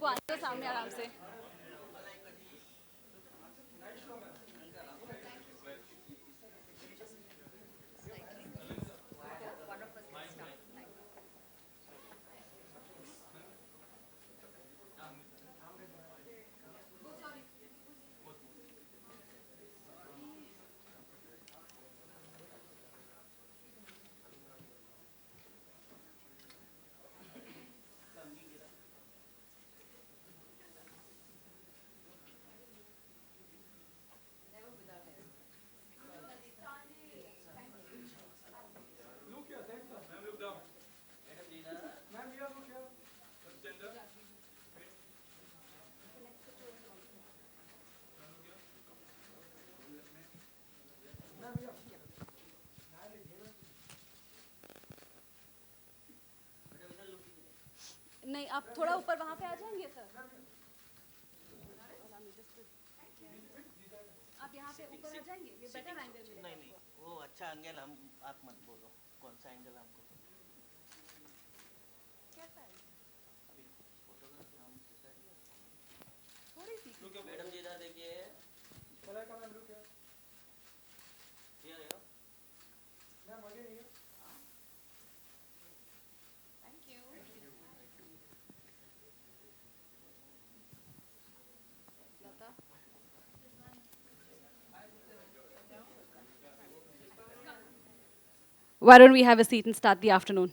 उनको आने दो सामने आराम से. नहीं, आप थोड़ा ऊपर वहाँ पे आ जाएंगे सर. आप यहाँ पे ऊपर आ जाएंगे, ये बेटर एंगल मिलेगा. नहीं नहीं, वो अच्छा एंगल हम आप मत बोलो, कौन सा एंगल हमको कैसा है? अभी फोटोग्राफी हम थोड़ी सी. मैडम जी इधर देखिए. Malaika ma'am look here. Here here. Ma'am again here. Thank you. Lata. Why don't we have a seat and start the afternoon?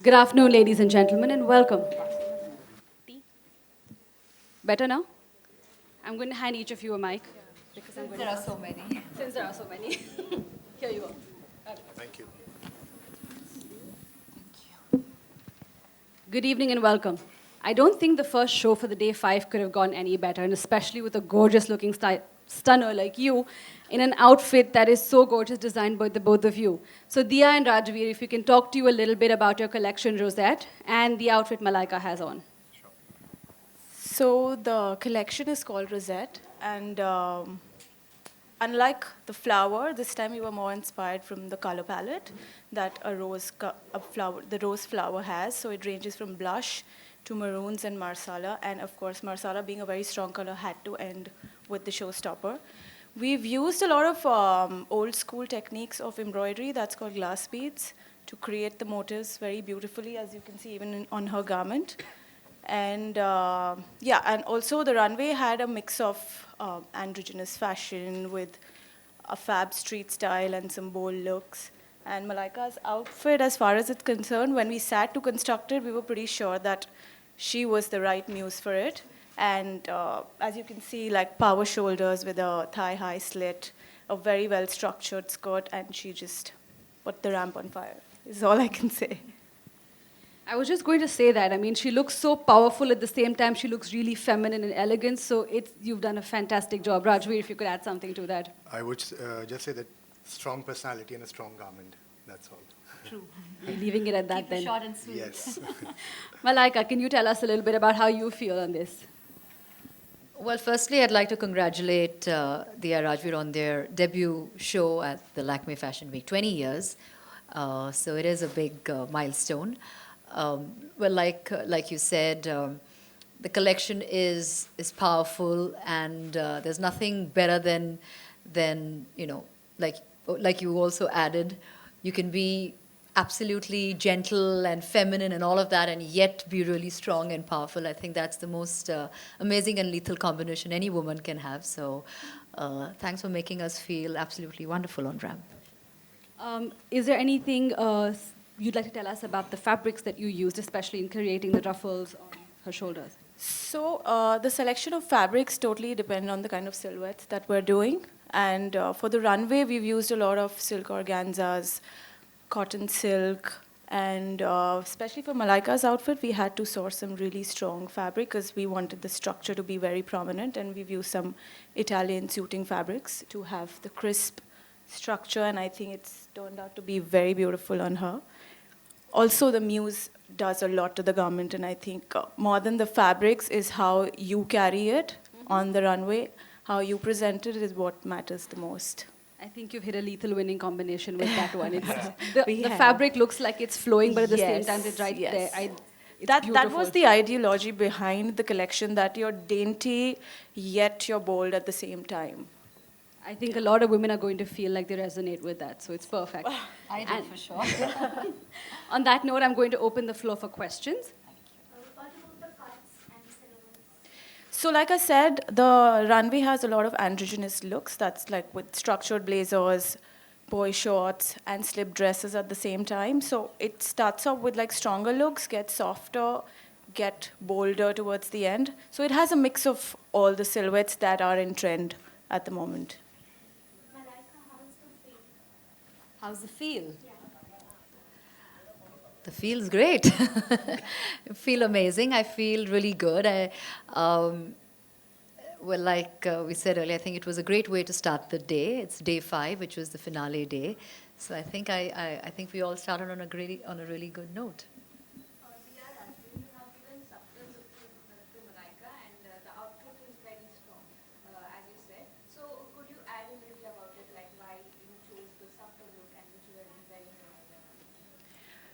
Good afternoon, ladies and gentlemen, and welcome. Tea? Better now? I'm going to hand each of you a mic. Because I'm going There are so many. Since there are so many. Here you go. Thank you. Good evening and welcome. I don't think the first show for the day 5 could have gone any better, and especially with a gorgeous looking stunner like you in an outfit that is so gorgeous, designed by the both of you. So Dia and Rajveer, if you can talk to you a little bit about your collection, Rosette, and the outfit Malaika has on. So the collection is called Rosette, and unlike the flower, this time we were more inspired from the color palette that the rose flower has. So it ranges from blush to maroons and marsala, and of course marsala being a very strong color had to end with the showstopper. We've used a lot of old school techniques of embroidery, that's called glass beads, to create the motifs very beautifully, as you can see even on her garment. And yeah, and also the runway had a mix of androgynous fashion with a fab street style and some bold looks. And Malaika's outfit, as far as it's concerned, when we sat to construct it, we were pretty sure that she was the right muse for it. And as you can see, like power shoulders with a thigh-high slit, a very well-structured skirt, and she just put the ramp on fire, is all I can say. I was just going to say that. I mean, she looks so powerful at the same time. She looks really feminine and elegant. So you've done a fantastic job. Rajveer, if you could add something to that. I would just say that strong personality and a strong garment. That's all. True. We're leaving it at that Keep then. it short and sweet. Yes. Malaika, can you tell us a little bit about how you feel on this? Well, firstly, I'd like to congratulate Dia Rajveer on their debut show at the Lakme Fashion Week, 20 years. So it is a big milestone. Well, like you said, the collection is powerful, and there's nothing better than like you also added, you can be absolutely gentle and feminine and all of that, and yet be really strong and powerful. I think that's the most amazing and lethal combination any woman can have. So thanks for making us feel absolutely wonderful on ramp. Is there anything you'd like to tell us about the fabrics that you used, especially in creating the ruffles on her shoulders? So the selection of fabrics totally depend on the kind of silhouettes that we're doing. And for the runway, we've used a lot of silk organzas, cotton silk, and especially for Malaika's outfit, we had to source some really strong fabric because we wanted the structure to be very prominent, and we've used some Italian suiting fabrics to have the crisp structure, and I think it's turned out to be very beautiful on her. Also, the muse does a lot to the garment, and I think more than the fabrics is how you carry it on the runway. How you present it is what matters the most. I think you've hit a lethal winning combination with that one. It's, We the have. fabric looks like it's flowing, but at the same Yes, time, it's right yes. there. It's That beautiful. was the ideology behind the collection, that you're dainty, yet you're bold at the same time. I think a lot of women are going to feel like they resonate with that, so it's perfect. I do, for sure. On that note, I'm going to open the floor for questions. So like I said, the runway has a lot of androgynous looks. That's like with structured blazers, boy shorts, and slip dresses at the same time. So it starts off with like stronger looks, get softer, get bolder towards the end. So it has a mix of all the silhouettes that are in trend at the moment. How's the feel? The feel's great. I feel amazing. I feel really good. Well, like we said earlier, I think it was a great way to start the day. It's day 5, which was the finale day. So I think I think we all started on a really good note. You have given substance to Malaika, and the outfit is very strong, as you said. So could you add a little about it, like why you chose the subtle look and which you were wearing Malaika?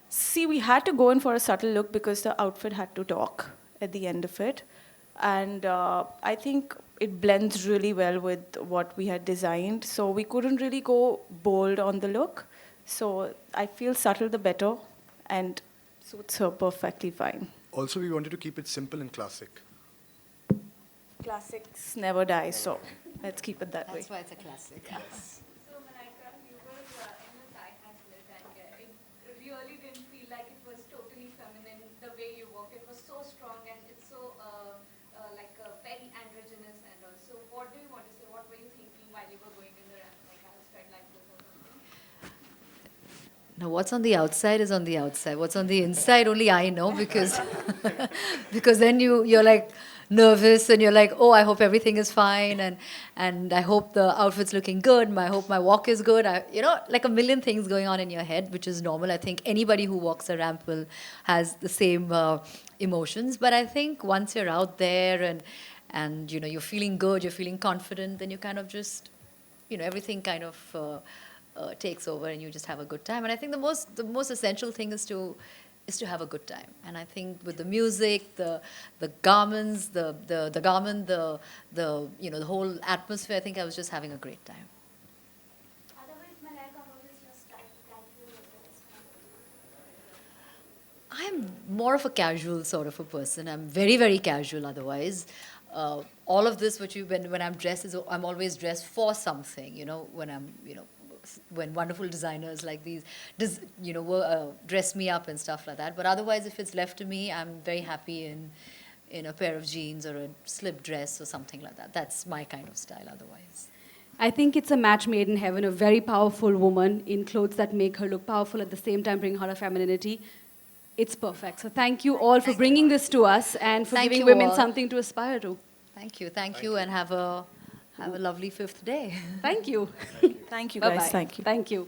See, we had to go in for a subtle look because the outfit had to talk at the end of it. And I think it blends really well with what we had designed. So we couldn't really go bold on the look. So I feel subtle the better, and suits her perfectly fine. Also, we wanted to keep it simple and classic. Classics never die, so let's keep it that way. That's why it's a classic. So Malaika, you were in a thigh-high slit, and it really didn't feel like it was totally feminine the way you walked. It was so strong and it's so like very androgynous and all. So what do you want to say? What were you thinking while you were going in the ramp? Like I was felt like this or something? Now, what's on the outside is on the outside. What's on the inside, only I know, because because then you're like nervous and you're like, oh, I hope everything is fine, and I hope the outfit's looking good. I hope my walk is good. Like a million things going on in your head, which is normal. I think anybody who walks a ramp has the same emotions. But I think once you're out there and you're feeling good, you're feeling confident, then you kind of just everything kind of takes over and you just have a good time. And I think the most essential thing is to have a good time. And I think with the music, the garments, the garment, the whole atmosphere, I think I was just having a great time. Otherwise, Malaika, what is your style? Casual or this I'm more of a casual sort of a person. I'm very, very casual otherwise. All of this, when I'm dressed, I'm always dressed for something, when wonderful designers like these, dress me up and stuff like that. But otherwise, if it's left to me, I'm very happy in a pair of jeans or a slip dress or something like that. That's my kind of style otherwise. I think it's a match made in heaven, a very powerful woman in clothes that make her look powerful at the same time bring her femininity. It's perfect. So thank you all for bringing this to us and for Thank giving you women all. something to aspire to. Thank you, and have a lovely 5th day. Thank you. Thank you, Bye-bye. guys. Thank you. Thank you.